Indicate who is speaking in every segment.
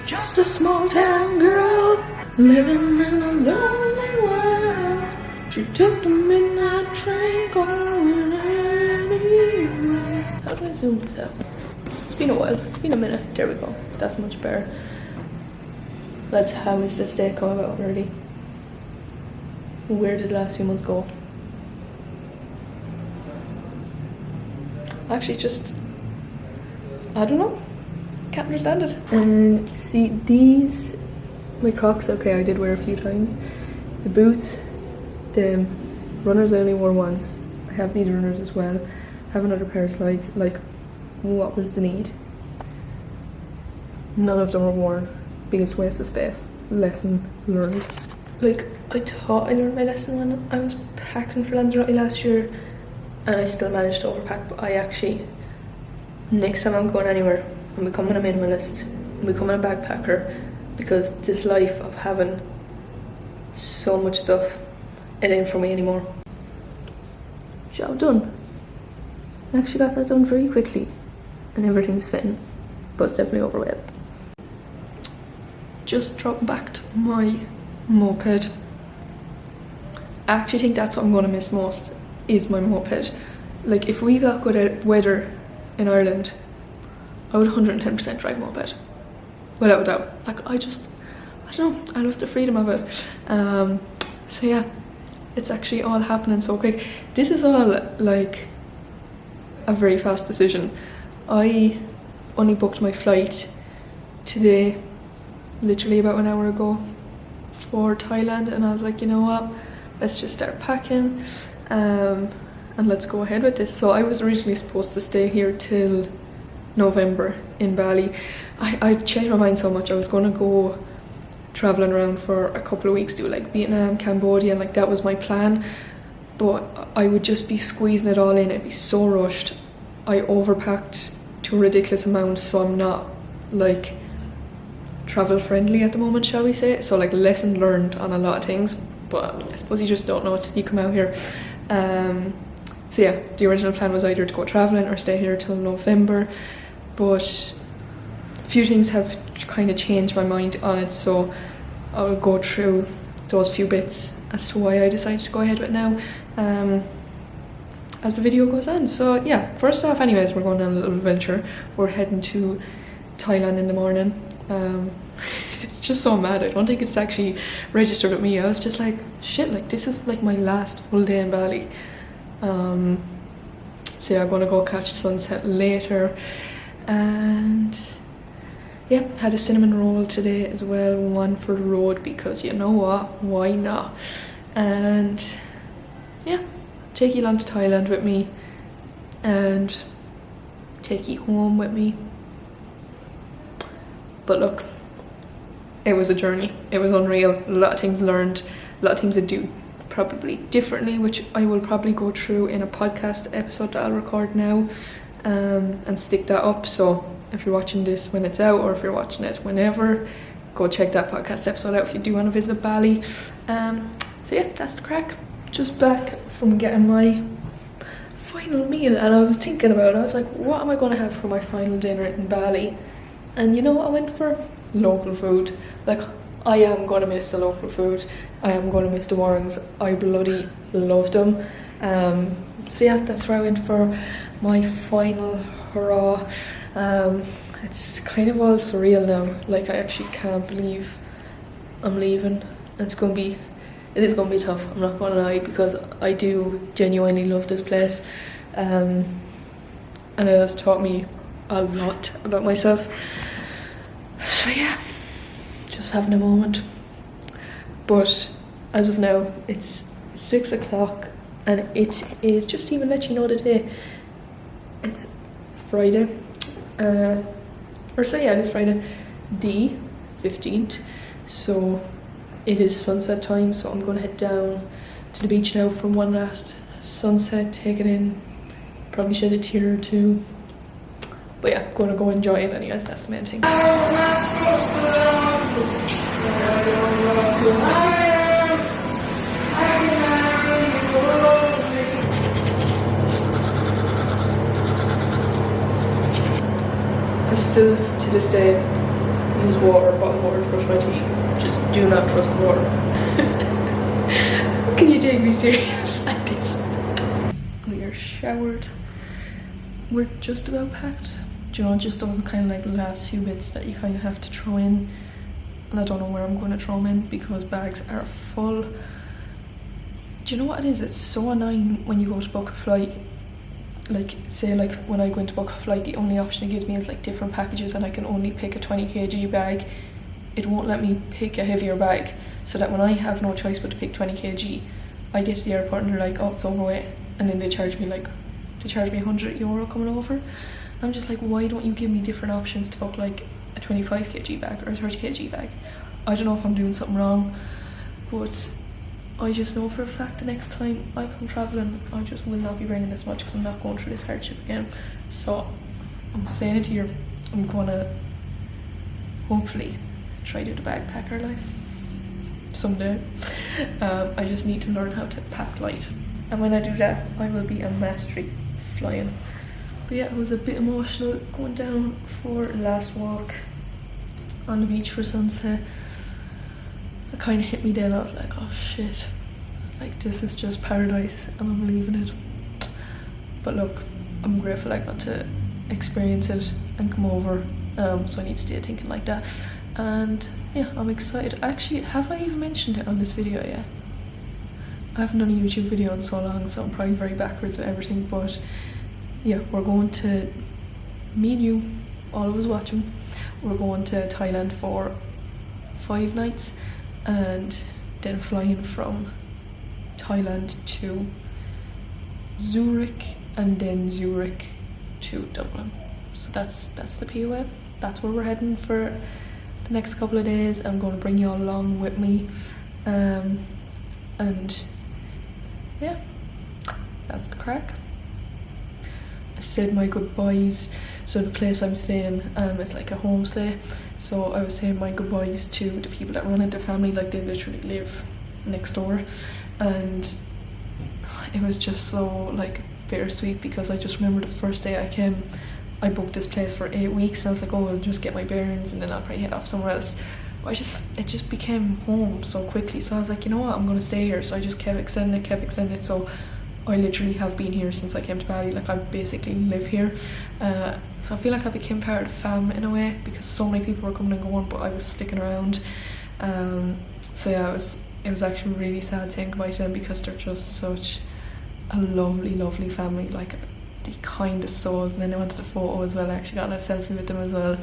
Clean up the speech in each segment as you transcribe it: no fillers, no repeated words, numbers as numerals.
Speaker 1: Just a small town girl living in a lonely world. She took the midnight train going anywhere. How do I zoom this out? It's been a while. It's been a minute. There we go. That's much better. How is this day come about already? Where did the last few months go? Actually, just I don't know. Can't understand it. See these, my Crocs. Okay, I did wear a few times. The boots, the runners I only wore once. I have these runners as well. I have another pair of slides. Like, what was the need? None of them were worn. Biggest waste of space. Lesson learned. Like, I thought I learned my lesson when I was packing for Lanzarote last year, and I still managed to overpack. But I actually, next time I'm going anywhere, I'm becoming a minimalist. I'm becoming a backpacker, because this life of having so much stuff, it ain't for me anymore. Job done. I actually got that done very quickly, and everything's fitting, but it's definitely overweight. Just dropping back to my moped. I actually think that's what I'm going to miss most, is my moped. Like, if we got good weather in Ireland, I would 110% drive moped, without a doubt. Like, I don't know, I love the freedom of it. So yeah, it's actually all happening so quick. This is all like a very fast decision. I only booked my flight today, literally about an hour ago, for Thailand, and I was like, you know what, let's just start packing, and let's go ahead with this. So I was originally supposed to stay here till November in Bali. I changed my mind so much. I was going to go traveling around for a couple of weeks, do like Vietnam, Cambodia, and like that was my plan, but I would just be squeezing it all in. It'd be so rushed. I overpacked to a ridiculous amount, so I'm not like travel friendly at the moment, shall we say. So like, lesson learned on a lot of things, but I suppose you just don't know until you come out here. So yeah, the original plan was either to go traveling or stay here till November, but a few things have kind of changed my mind on it, so I'll go through those few bits as to why I decided to go ahead with it now, as the video goes on. So yeah, first off anyways, we're going on a little adventure. We're heading to Thailand in the morning. It's just so mad. I don't think it's actually registered with me. I was just like, shit, like this is like my last full day in Bali. So yeah, I'm gonna go catch the sunset later, and yeah, had a cinnamon roll today as well, one for the road, because you know what, why not? And yeah, take you along to Thailand with me and take you home with me. But look, it was a journey. It was unreal. A lot of things learned, a lot of things I do probably differently, which I will probably go through in a podcast episode that I'll record now, and stick that up. So if you're watching this when it's out, or if you're watching it whenever, go check that podcast episode out if you do want to visit Bali. So yeah, that's the crack. Just back from getting my final meal, and I was thinking about it. I was like, what am I going to have for my final dinner in Bali? And you know what I went for? Local food. Like, I am going to miss the local food. I am going to miss the warrings. I bloody loved them. So yeah, that's where I went for my final hurrah. It's kind of all surreal now. Like, I actually can't believe I'm leaving. It is going to be tough, I'm not going to lie, because I do genuinely love this place. And it has taught me a lot about myself. So yeah, just having a moment. But as of now, it's 6 o'clock, and it is, just to even let you know the day, it's Friday, it's Friday the 15th, so it is sunset time. So I'm going to head down to the beach now for one last sunset, take it in, probably shed a tear or two. But yeah, going to go enjoy it anyways, that's the main thing. I still, to this day, use water, bottled water to brush my teeth. Just do not trust the water. How can you take me serious like this? We are showered. We're just about packed. Do you know, just those kind of like last few bits that you kind of have to throw in. And I don't know where I'm going to throw them in because bags are full. Do you know what it is? It's so annoying when you go to book a flight. Like, say like when I go into book a flight, the only option it gives me is like different packages and I can only pick a 20 kg bag. It won't let me pick a heavier bag, so that when I have no choice but to pick 20 kg, I get to the airport and they're like, oh, it's overweight, and then they charge me €100 coming over. I'm just like, why don't you give me different options to book like a 25 kg bag or a 30 kg bag? I don't know if I'm doing something wrong, but I just know for a fact the next time I come travelling, I just will not be bringing this much because I'm not going through this hardship again. So I'm saying it here, I'm gonna hopefully try to do the backpacker life someday. I just need to learn how to pack light, and when I do that I will be a mastery flying. But yeah, it was a bit emotional going down for last walk on the beach for sunset. It kind of hit me then. I was like, oh shit, like this is just paradise and I'm leaving it. But look, I'm grateful I got to experience it and come over, so I need to stay thinking like that. And yeah, I'm excited. Actually, have I even mentioned it on this video yet? I haven't done a YouTube video in so long, so I'm probably very backwards with everything, but yeah, we're going to, me and you, all of us watching, we're going to Thailand for 5 nights and then flying from Thailand to Zurich and then Zurich to Dublin. So that's the POA. That's where we're heading for the next couple of days. I'm going to bring you all along with me, and yeah, that's the crack. I said my goodbyes. So the place I'm staying is like a homestay, so I was saying my goodbyes to the people that run into family, like they literally live next door, and it was just so like bittersweet because I just remember the first day I came, I booked this place for 8 weeks and I was like, oh, I'll just get my bearings and then I'll probably head off somewhere else. But it just became home so quickly, so I was like, you know what, I'm gonna stay here. So I just kept extending it, so I literally have been here since I came to Bali. Like I basically live here, so I feel like I became part of the fam in a way because so many people were coming and going, but I was sticking around. So yeah, it was actually really sad saying goodbye to them because they're just such a lovely family, like the kindest souls. And then I wanted a photo as well. I actually got a selfie with them as well.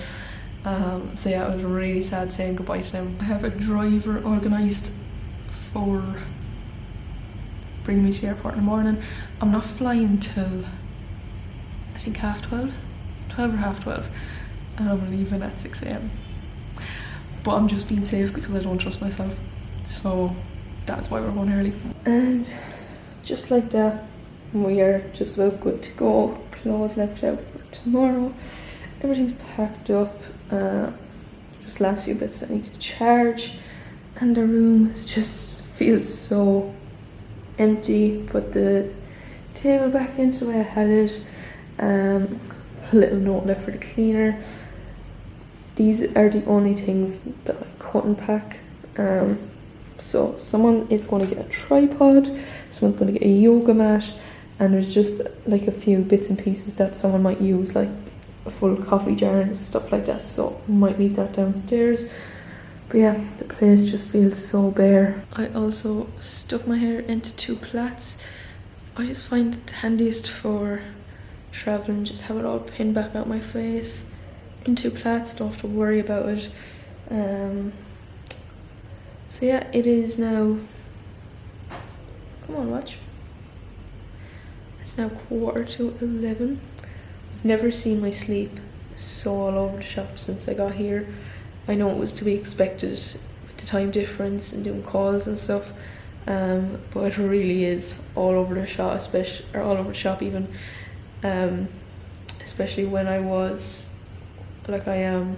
Speaker 1: So yeah, it was really sad saying goodbye to them. I have a driver organised for bring me to the airport in the morning. I'm not flying till I think 12:30 or 12:30, and I'm leaving at 6 AM. But I'm just being safe because I don't trust myself, so that's why we're going early. And just like that, we are just about good to go. Clothes left out for tomorrow, everything's packed up, just last few bits that I need to charge, and the room just feels so empty. Put the table back into the way I had it. A little note left for the cleaner. These are the only things that I couldn't pack. So someone is going to get a tripod, someone's going to get a yoga mat, and there's just like a few bits and pieces that someone might use, like a full coffee jar and stuff like that, so I might leave that downstairs. But yeah, the place just feels so bare. I also stuck my hair into 2 plaits. I just find it handiest for traveling, just have it all pinned back out my face in 2 plaits, don't have to worry about it. So yeah, it is now, come on, watch. It's now 11:15. I've never seen my sleep so all over the shop since I got here. I know it was to be expected with the time difference and doing calls and stuff, but it really is all over the shop, even, especially when I was, like I am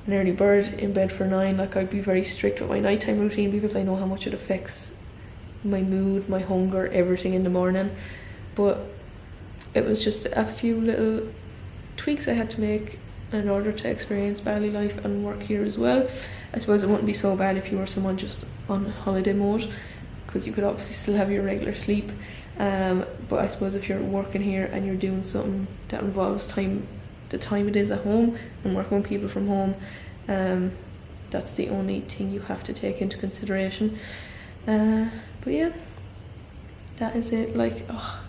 Speaker 1: an early bird in bed for 9, like I'd be very strict with my nighttime routine because I know how much it affects my mood, my hunger, everything in the morning. But it was just a few little tweaks I had to make
Speaker 2: in order to experience Bali life and work here as well. I suppose it wouldn't be so bad if you were someone just on holiday mode, because you could obviously still have your regular sleep. But I suppose if you're working here and you're doing something that involves the time it is at home and working with people from home, that's the only thing you have to take into consideration. But yeah, that is it. Like, I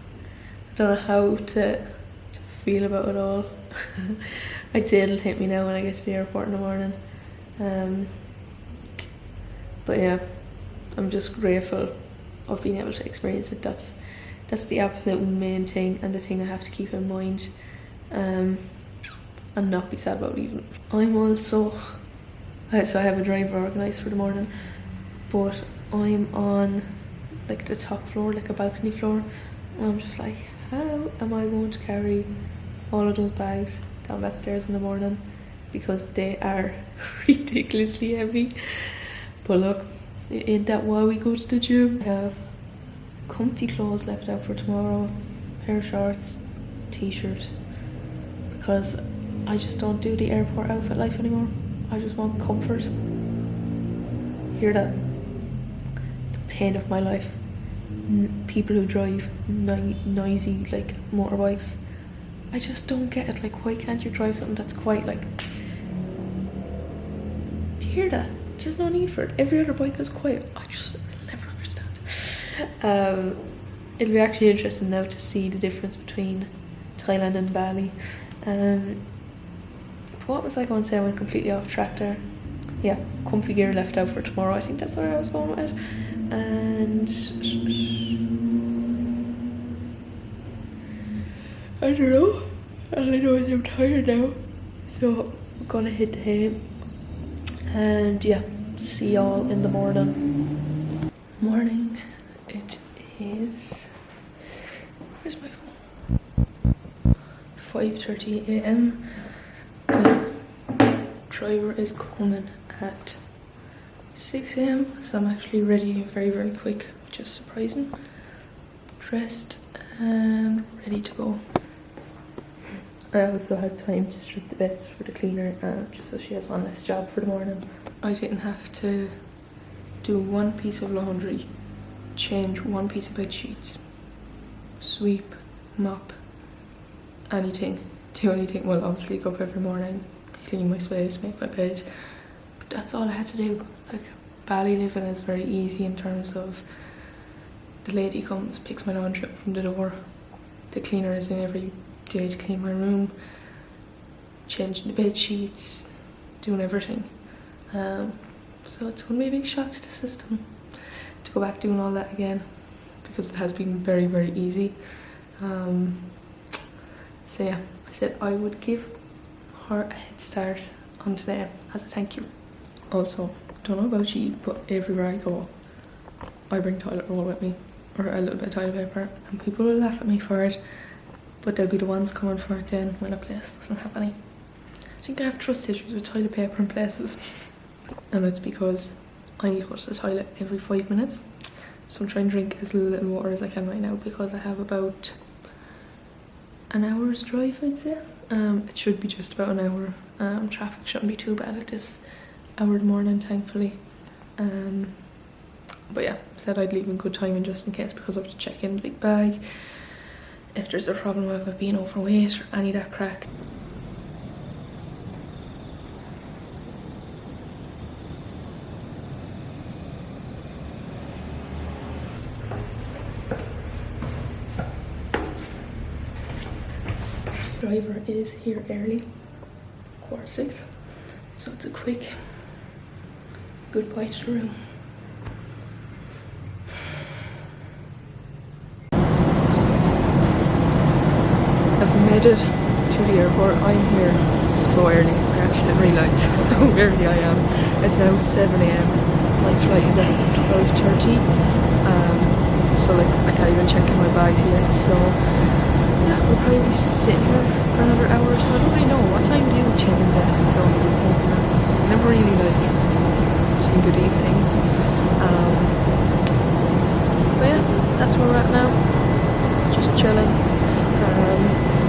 Speaker 2: don't know how to feel about it all. I'd say it'll hit me now when I get to the airport in the morning. But yeah, I'm just grateful of being able to experience it. That's the absolute main thing, and the thing I have to keep in mind, and not be sad about leaving. I'm also, so I have a driver organised for the morning, but I'm on like the top floor, like a balcony floor, and I'm just like, how am I going to carry all of those bags down that stairs in the morning, because they are ridiculously heavy. But look, ain't that why we go to the gym? I have comfy clothes left out for tomorrow, pair of shorts, t-shirt, because I just don't do the airport outfit life anymore. I just want comfort. Hear that? The pain of my life. People who drive noisy like motorbikes, I just don't get it. Like, why can't you drive something that's quite like, do you hear that? There's no need for it. Every other bike is quiet. I'll never understand. It'll be actually interesting now to see the difference between Thailand and Bali. What was I going to say? I went completely off track there. Yeah, comfy gear left out for tomorrow. I think that's where I was going with it. And I don't know. All I know is I'm tired now. So I'm gonna hit the hay. And yeah, see y'all in the morning. Morning. It is, where's my phone? 5:30 a.m. The driver is coming at 6 a.m. so I'm actually ready very, very quick, which is surprising. Dressed and ready to go. I also had time to strip the beds for the cleaner, just so she has one less job for the morning. I didn't have to do one piece of laundry, change one piece of bed sheets, sweep, mop, anything. The only thing, well, obviously go up every morning, clean my space, make my bed, but that's all I had to do. Like, Bali living is very easy in terms of the lady comes, picks my laundry up from the door, the cleaner is in every day to clean my room, changing the bed sheets, doing everything. So it's going to be a big shock to the system to go back doing all that again, because it has been very, very easy. So yeah, I said I would give her a head start on today as a thank you. Also, don't know about you, but everywhere I go, I bring toilet roll with me, or a little bit of toilet paper, and people will laugh at me for it, but they'll be the ones coming for it then when a place doesn't have any. I think I have trust issues with toilet paper in places, and it's because I need to go to the toilet every 5 minutes, so I'm trying to drink as little water as I can right now, because I have about an hour's drive, I'd say. It should be just about an hour. Traffic shouldn't be too bad at this hour in the morning, thankfully. But yeah, said I'd leave in good timing just in case, because I have to check in the big bag if there's a problem with it being overweight or any of that crack. Driver is here early, 6:15, so it's a quick goodbye to the room. I've made it to the airport. I'm here so early. I actually didn't realise how early I am. It's now 7 a.m. My flight is at 12:30. So like I can't even check in my bags yet. So yeah, we'll probably be sitting here for another hour or so. I don't really know what time do you check in desk. So I never really like think of these things. But yeah, that's where we're at now. Just chilling.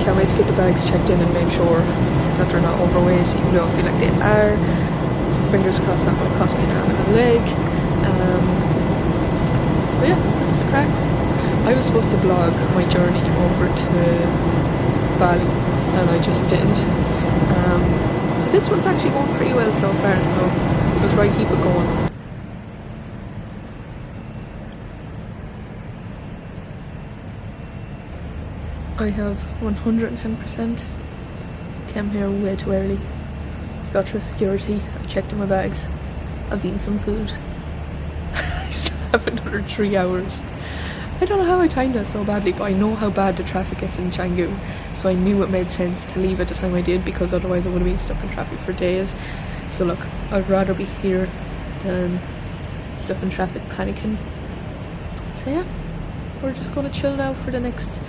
Speaker 2: Can't wait to get the bags checked in and make sure
Speaker 1: that they're not overweight, even though I feel like they are. So fingers crossed that won't cost me an arm and a leg. But yeah, that's the crack. I was supposed to vlog my journey over to Bali and I just didn't. So this one's actually going pretty well so far, so we'll try to keep it going. I have 110% came here way too early. I've got through security, I've checked in my bags, I've eaten some food. I still have another 3 hours. I don't know how I timed that so badly, but I know how bad the traffic gets in Canggu, so I knew it made sense to leave at the time I did, because otherwise I would have been stuck in traffic for days. So look, I'd rather be here than stuck in traffic panicking. So yeah, we're just going to chill now for the next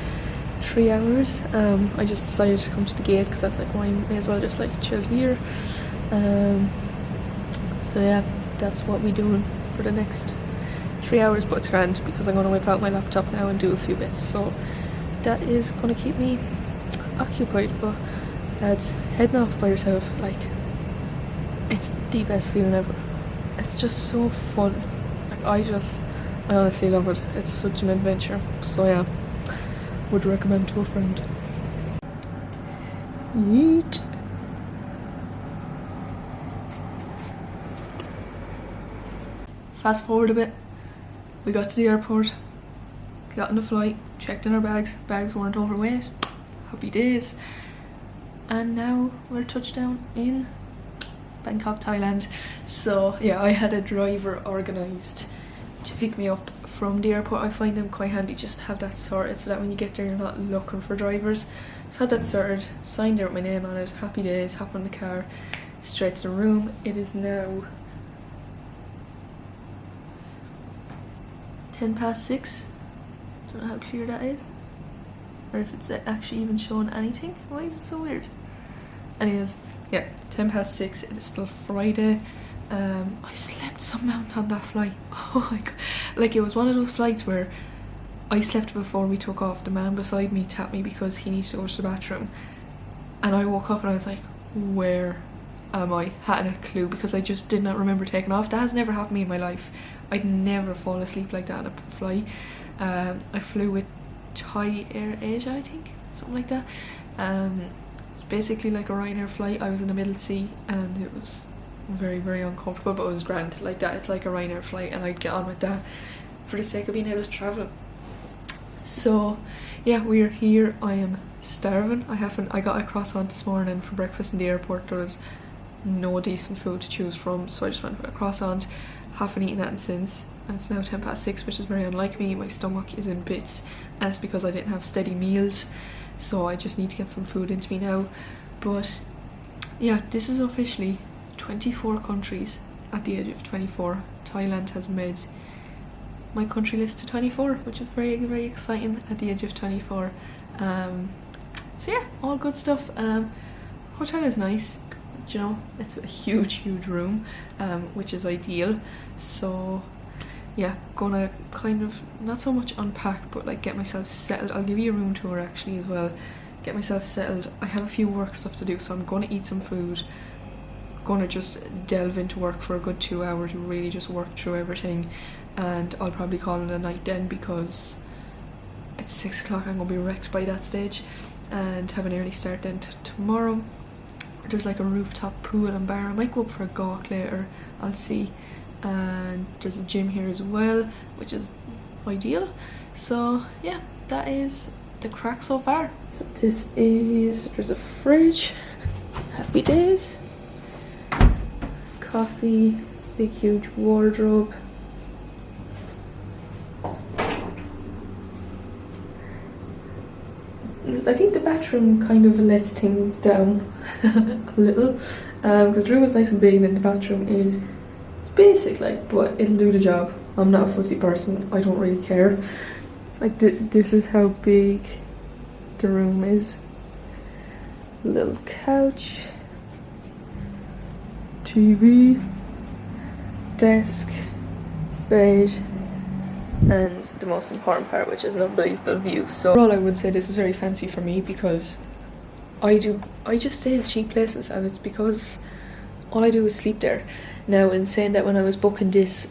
Speaker 1: 3 hours. I just decided to come to the gate because that's like, why I may as well just like chill here. So yeah, that's what we're doing for the next 3 hours, but it's grand because I'm going to whip out my laptop now and do a few bits, so that is going to keep me occupied. But lads, heading off by yourself, like, it's the best feeling ever. It's just so fun. Like, I honestly love it. It's such an adventure. So yeah, would recommend to a friend. Yeet. Fast forward a bit. We got to the airport, got on the flight, checked in our bags. Bags weren't overweight. Happy days. And now we're touchdown in Bangkok, Thailand. So yeah, I had a driver organised to pick me up from the airport. I find them quite handy just to have that sorted, so that when you get there you're not looking for drivers. So I had that sorted, signed there with my name on it. Happy days, hop on the car, straight to the room. It is now 6:10. Don't know how clear that is, or if it's actually even showing anything. Why is it so weird? Anyways, yeah, 6:10. It is still Friday. I slept some amount on that flight. Oh my god, like, it was one of those flights where I slept before we took off. The man beside me tapped me because he needs to go to the bathroom, and I woke up and I was like, where am I? Hadn't a clue, because I just did not remember taking off. That has never happened to me in my life. I'd never fall asleep like that on a flight. I flew with Thai Air Asia, I think, something like that. It's basically like a Ryanair flight. I was in the middle seat and it was very, very uncomfortable, but it was grand like that. It's like a Ryanair flight and I'd get on with that for the sake of being able to travel. So yeah, we're here. I am starving. I got a croissant this morning for breakfast in the airport. There was no decent food to choose from, so I just went with a croissant. Haven't eaten that since, and it's now 6:10, which is very unlike me. My stomach is in bits, and it's because I didn't have steady meals, so I just need to get some food into me now. But yeah, this is officially 24 countries at the age of 24. Thailand has made my country list to 24, which is very, very exciting at the age of 24. So yeah, all good stuff. Hotel is nice. You know, it's a huge room, which is ideal. So yeah, gonna kind of not so much unpack, but like get myself settled. I'll give you a room tour actually as well. Get myself settled. I have a few work stuff to do, so I'm gonna eat some food, gonna just delve into work for a good 2 hours, really just work through everything, and I'll probably call it a night then, because it's 6 o'clock. I'm gonna be wrecked by that stage, and have an early start then tomorrow. There's like a rooftop pool and bar. I might go up for a gawk later, I'll see. And there's a gym here as well, which is ideal. So yeah, that is the crack so far. So there's a fridge, happy days, coffee, big huge wardrobe. I think the bathroom kind of lets things down a little, because the room is nice and big and the bathroom is, it's basic like, but it'll do the job. I'm not a fussy person, I don't really care. Like this is how big the room is. Little couch, TV, desk, bed, and the most important part, which is an unbelievable view. So overall I would say this is very fancy for me, because
Speaker 2: I just stay in cheap places, and it's because all I do is sleep there. Now, in saying that, when I was booking this,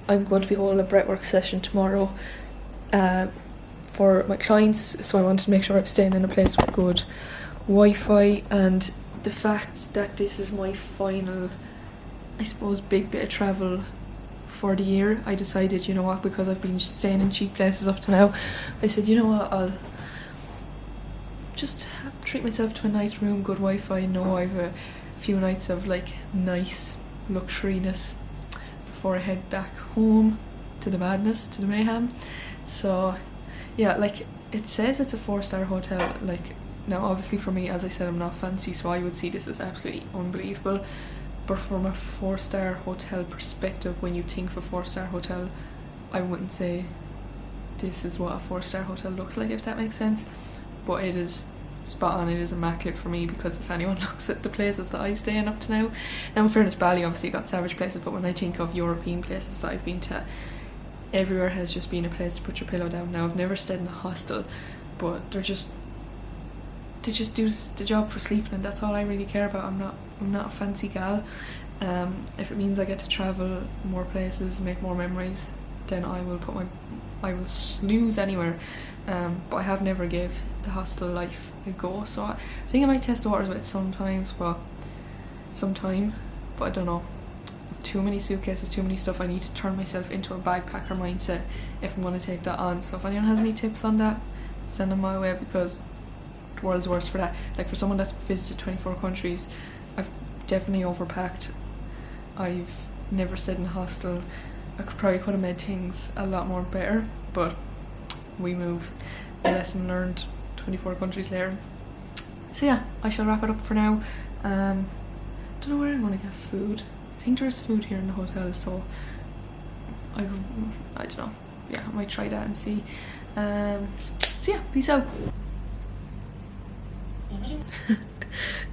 Speaker 2: I'm going to be holding a breathwork session tomorrow for my clients, so I wanted to make sure I'm staying in a place with good Wi-Fi. And the fact that this is my final, I suppose, big bit of travel for the year, I decided, you know what, because I've been staying in cheap places up to now, I said, you know what, I'll just treat myself to a nice room, good Wi-Fi. know I've a few nights of like nice luxuriness before I head back home to the madness, to the mayhem. So yeah, like, it says it's a 4-star hotel. Like, now obviously for me, as I said, I'm not fancy, so I would see this as absolutely unbelievable. But from a 4-star hotel perspective, when you think of a 4-star hotel, I wouldn't say this is what a 4-star hotel looks like, if that makes sense. But it is spot on, it is immaculate for me, because if anyone looks at the places that I stay in up to now, in fairness, Bali obviously got savage places, but when I think of European places that I've been to, everywhere has just been a place to put your pillow down. Now, I've never stayed in a hostel, but they just do the job for sleeping, and that's all I really care about. I'm not a fancy gal. If it means I get to travel more places, make more memories, then I will snooze anywhere. But I have never gave the hostel life a go, so I think I might test the waters with it sometime, but I don't know. I've too many suitcases, too many stuff. I need to turn myself into a backpacker mindset if I'm going to take that on. So if anyone has any tips on that, send them my way, because the world's worst for that. Like, for someone that's visited 24 countries, I've definitely overpacked. I've never stayed in a hostel. I could have made things a lot more better, but we move. A lesson learned 24 countries later. So yeah, I shall wrap it up for now. Don't know where I'm going to get food. I think there's food here in the hotel, so I don't know. Yeah, I might try that and see. So yeah, peace out.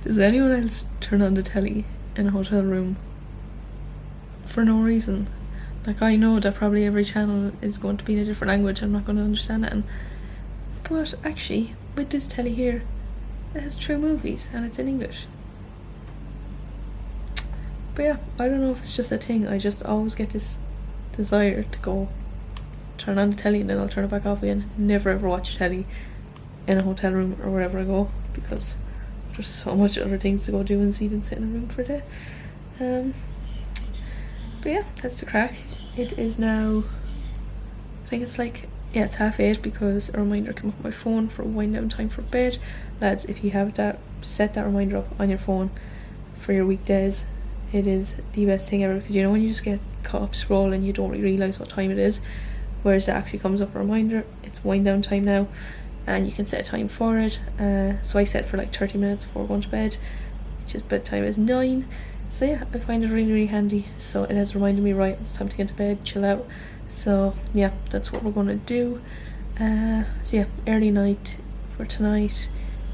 Speaker 2: Does anyone else turn on the telly in a hotel room for no reason? Like, I know that probably every channel is going to be in a different language, I'm not going to understand it, but actually, with this telly here, it has true movies and it's in English. But yeah, I don't know if it's just a thing, I just always get this desire to go turn on the telly and then I'll turn it back off again. Never ever watch telly in a hotel room or wherever I go, because there's so much other things to go do and see than sit in a room for a day. But yeah, that's the crack. It is now, I think it's like, yeah, it's 8:30, because a reminder came up on my phone for wind down time for bed. Lads, if you have that, set that reminder up on your phone for your weekdays. It is the best thing ever, because you know when you just get caught up scrolling, you don't really realise what time it is, whereas it actually comes up a reminder, it's wind down time now, and you can set a time for it. So I set for like 30 minutes before going to bed, which is bedtime is 9. So yeah, I find it really, really handy. So it has reminded me, right, it's time to get into bed, chill out. So yeah, that's what we're gonna do. So yeah, early night for tonight.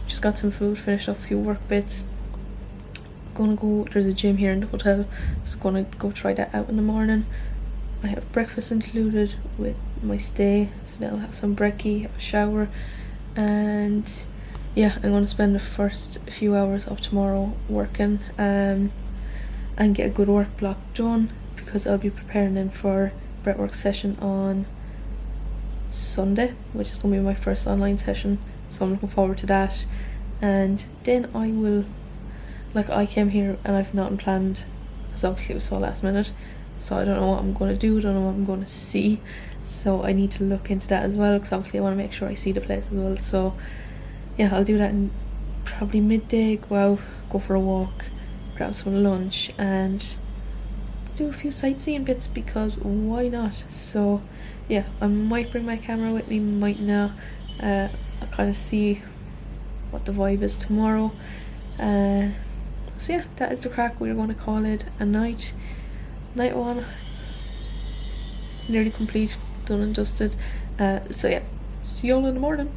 Speaker 2: Just got some food, finished up a few work bits. Gonna go, there's a gym here in the hotel, so gonna go try that out in the morning. I have breakfast included with my stay, so then I'll have some brekkie, have a shower, and yeah, I'm gonna spend the first few hours of tomorrow working and get a good work block done, because I'll be preparing then for breathwork session on Sunday, which is going to be my first online session, so I'm looking forward to that. And then I will, like, I came here and I've nothing planned, because obviously it was so last minute, so I don't know what I'm going to do, don't know what I'm going to see, so I need to look into that as well, because obviously I want to make sure I see the place as well. So yeah, I'll do that in probably midday, go out, go for a walk, grab some lunch and do a few sightseeing bits, because why not? So yeah, I might bring my camera with me, might not. I'll kind of see what the vibe is tomorrow. So yeah, that is the crack. We're going to call it a night. Night one, nearly complete, done and dusted. So yeah, see you all in the morning.